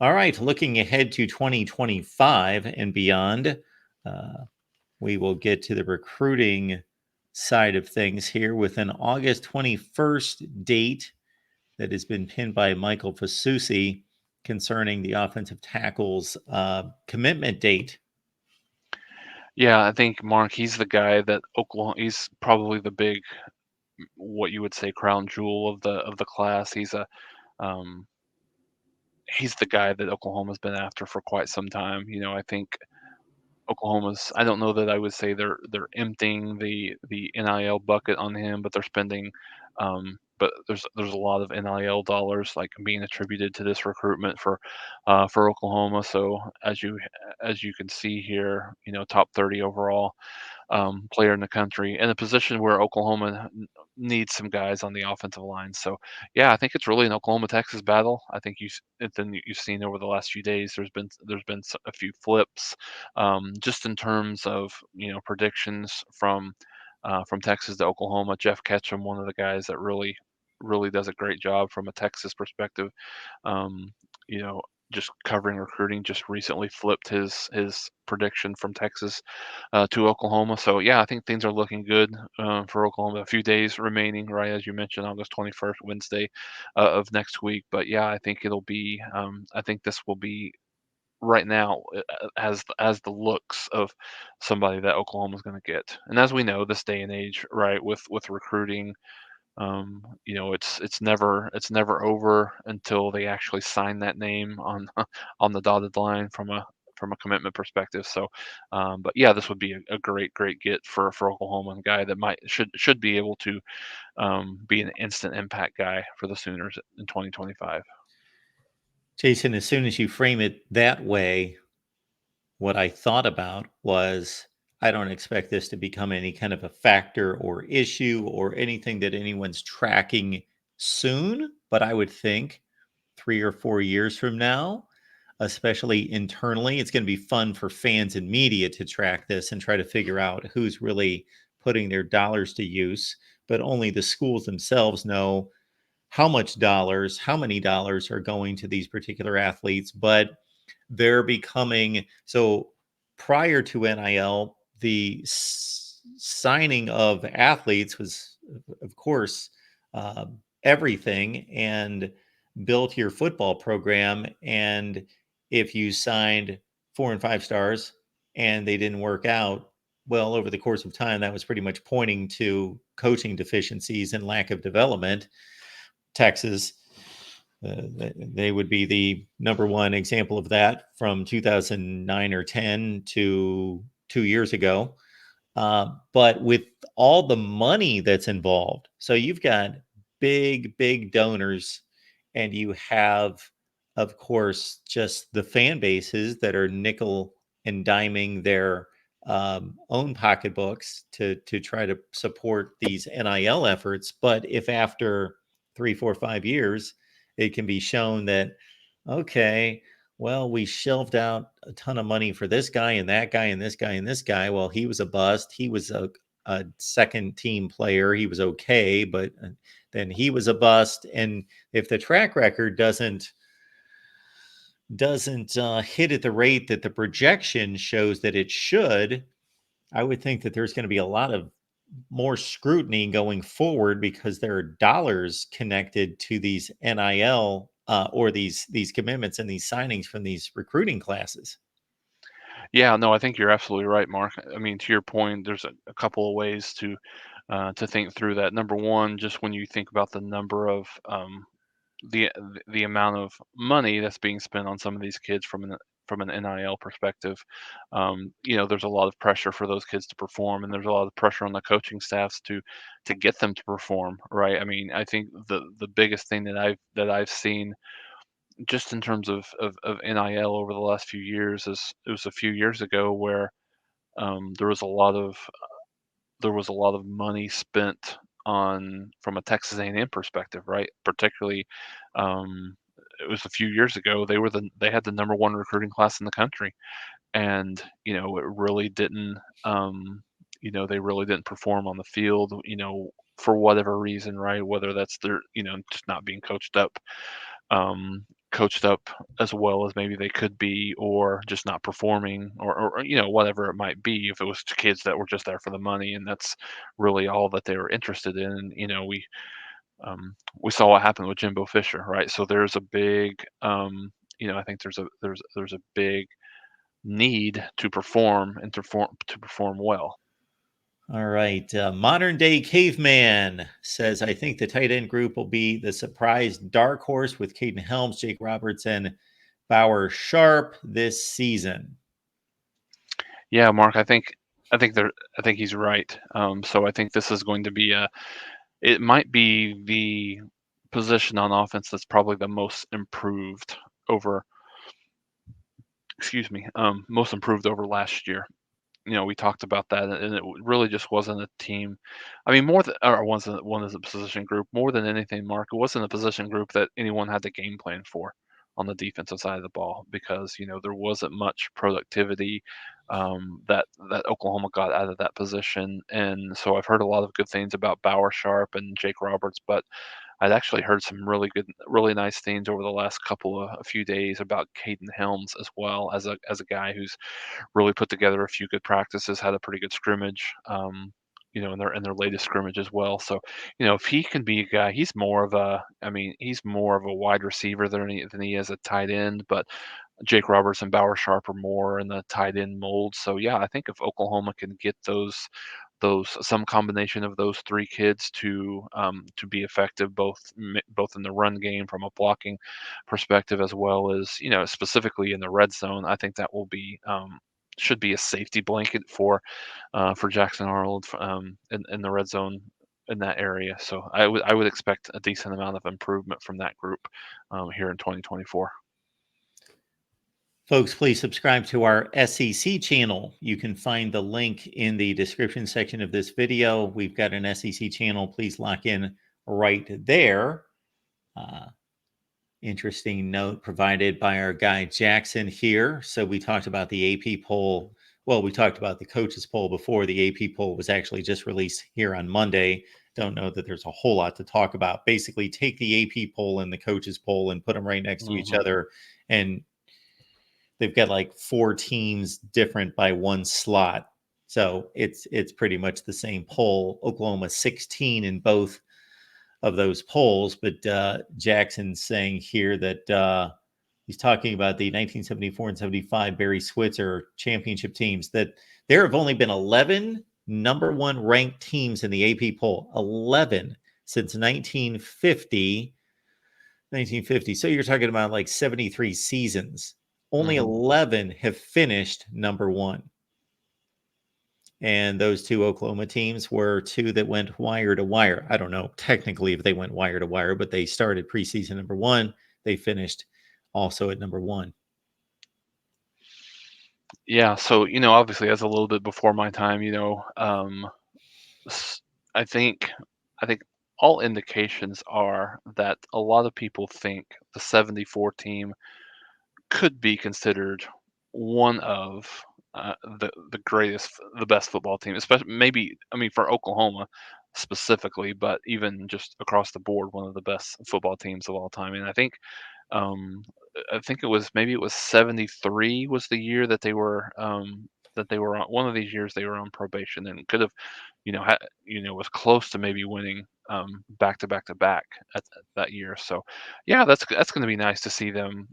All right, looking ahead to 2025 and beyond, uh, we will get to the recruiting side of things here with an August 21st date that has been pinned by Michael Fasusi concerning the offensive tackle's commitment date. Yeah, I think Mark, he's the guy that Oklahoma. He's probably the big, what you would say, crown jewel of the class. Um, he's the guy that Oklahoma's been after for quite some time. I think Oklahoma's. I don't know that I would say they're emptying the NIL bucket on him, but they're spending. But there's a lot of NIL dollars like being attributed to this recruitment for Oklahoma. So as you can see here, top 30 overall player in the country in a position where Oklahoma needs some guys on the offensive line. So yeah, I think it's really an Oklahoma Texas battle. I think you've seen over the last few days there's been a few flips, just in terms of predictions from Texas to Oklahoma. Jeff Ketchum, one of the guys that really does a great job from a Texas perspective. Um, you know, just covering recruiting, just recently flipped his prediction from Texas to Oklahoma. So yeah, I think things are looking good for Oklahoma. A few days remaining, right as you mentioned, August 21st, Wednesday of next week. But yeah, I think it'll be. I think this will be right now as the looks of somebody that Oklahoma's going to get. And as we know, this day and age, right, with recruiting, it's never over until they actually sign that name on on the dotted line from a commitment perspective. So, but yeah, this would be a great get for Oklahoma, a guy that should be able to be an instant impact guy for the Sooners in 2025. Jason, as soon as you frame it that way, what I thought about was I don't expect this to become any kind of a factor or issue or anything that anyone's tracking soon, but I would think 3 or 4 years from now, especially internally, it's going to be fun for fans and media to track this and try to figure out who's really putting their dollars to use. But only the schools themselves know how many dollars are going to these particular athletes. But they're becoming so prior to NIL, the signing of athletes was, of course, everything and built your football program. And if you signed 4 and 5 stars and they didn't work out, well, over the course of time, that was pretty much pointing to coaching deficiencies and lack of development. Texas, they would be the number one example of that from 2009 or 10 to 2 years ago. But with all the money that's involved, so you've got big donors, and you have, of course, just the fan bases that are nickel and diming their own pocketbooks to try to support these NIL efforts. But if after 3, 4, 5 years, it can be shown that, okay, well, we shelved out a ton of money for this guy and that guy and this guy and this guy. Well, he was a bust. He was a second team player. He was okay, but then he was a bust. And if the track record doesn't hit at the rate that the projection shows that it should, I would think that there's going to be a lot of more scrutiny going forward because there are dollars connected to these NIL or these commitments and these signings from these recruiting classes. Yeah, no, I think you're absolutely right, Mark. I mean, to your point, there's a couple of ways to think through that. Number one, just when you think about the number of the the amount of money that's being spent on some of these kids from an NIL perspective, there's a lot of pressure for those kids to perform, and there's a lot of pressure on the coaching staffs to get them to perform, right? I mean, I think the biggest thing that I've seen just in terms of NIL over the last few years is it was a few years ago where there was a lot of money spent on from a Texas A&M perspective, right? Particularly, um, it was a few years ago. They had the number one recruiting class in the country, and it really didn't. They really didn't perform on the field. For whatever reason, right? Whether that's their just not being coached up. Um, coached up as well as maybe they could be, or just not performing, or whatever it might be. If it was kids that were just there for the money, and that's really all that they were interested in. And, we saw what happened with Jimbo Fisher, right? So there's a big, I think there's a big need to perform and to perform well. All right. Modern day caveman says, I think the tight end group will be the surprise dark horse with Caden Helms, Jake Roberts, and Bauer Sharp this season. Yeah, Mark, I think he's right. So I think this is going to be it might be the position on offense that's probably the most improved over, excuse me, most improved over last year. We talked about that, and it really just wasn't a team. I mean, more than or wasn't one as a position group more than anything, Mark. It wasn't a position group that anyone had the game plan for on the defensive side of the ball, because there wasn't much productivity that Oklahoma got out of that position. And so I've heard a lot of good things about Bauer Sharp and Jake Roberts, but I'd actually heard some really nice things over the last a few days about Caden Helms as well, as a guy who's really put together a few good practices, had a pretty good scrimmage, in their latest scrimmage as well. So, if he can be a guy, he's more of a wide receiver than he is a tight end. But Jake Roberts and Bauer Sharp are more in the tight end mold. So yeah, I think if Oklahoma can get those some combination of those three kids to be effective, both in the run game from a blocking perspective, as well as specifically in the red zone, I think that will be should be a safety blanket for Jackson Arnold, in the red zone in that area. So I would expect a decent amount of improvement from that group here in 2024. Folks, please subscribe to our SEC channel. You can find the link in the description section of this video. We've got an SEC channel. Please lock in right there. Uh, Interesting note provided by our guy Jackson here. So we talked about the AP poll. Well, we talked about the coaches poll before. The AP poll was actually just released here on Monday. Don't know that there's a whole lot to talk about. Basically, take the AP poll and the coaches poll and put them right next to each Hmm. other, and they've got like four teams different by one slot. So it's pretty much the same poll. Oklahoma 16 in both of those polls, but Jackson's saying here that he's talking about the 1974 and 75 Barry Switzer championship teams, that there have only been 11 number one ranked teams in the AP poll, 11 since 1950. So you're talking about like 73 seasons. Only Hmm. 11 have finished number one. And those two Oklahoma teams were two that went wire to wire. I don't know technically if they went wire to wire, but they started preseason number one. They finished also at number one. Yeah, so obviously that's a little bit before my time. s- I think I think all indications are that a lot of people think the 74 team could be considered one of the greatest, the best football team, especially maybe, I mean, for Oklahoma specifically, but even just across the board, one of the best football teams of all time. And um, I think maybe it was 73 was the year that they were on one of these years they were on probation, and could have, was close to maybe winning back to back to back at that year. So yeah, that's going to be nice to see them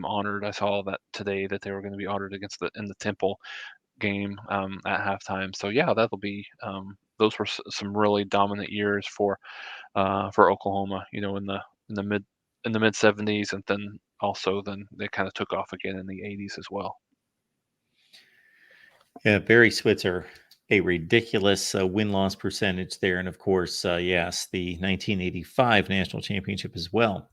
honored. I saw that today that they were going to be honored in the Temple game at halftime. So yeah, that'll be those were some really dominant years for Oklahoma. In the mid 70s, and then they kind of took off again in the 80s as well. Yeah, Barry Switzer, a ridiculous win-loss percentage there. And of course, yes, the 1985 national championship as well.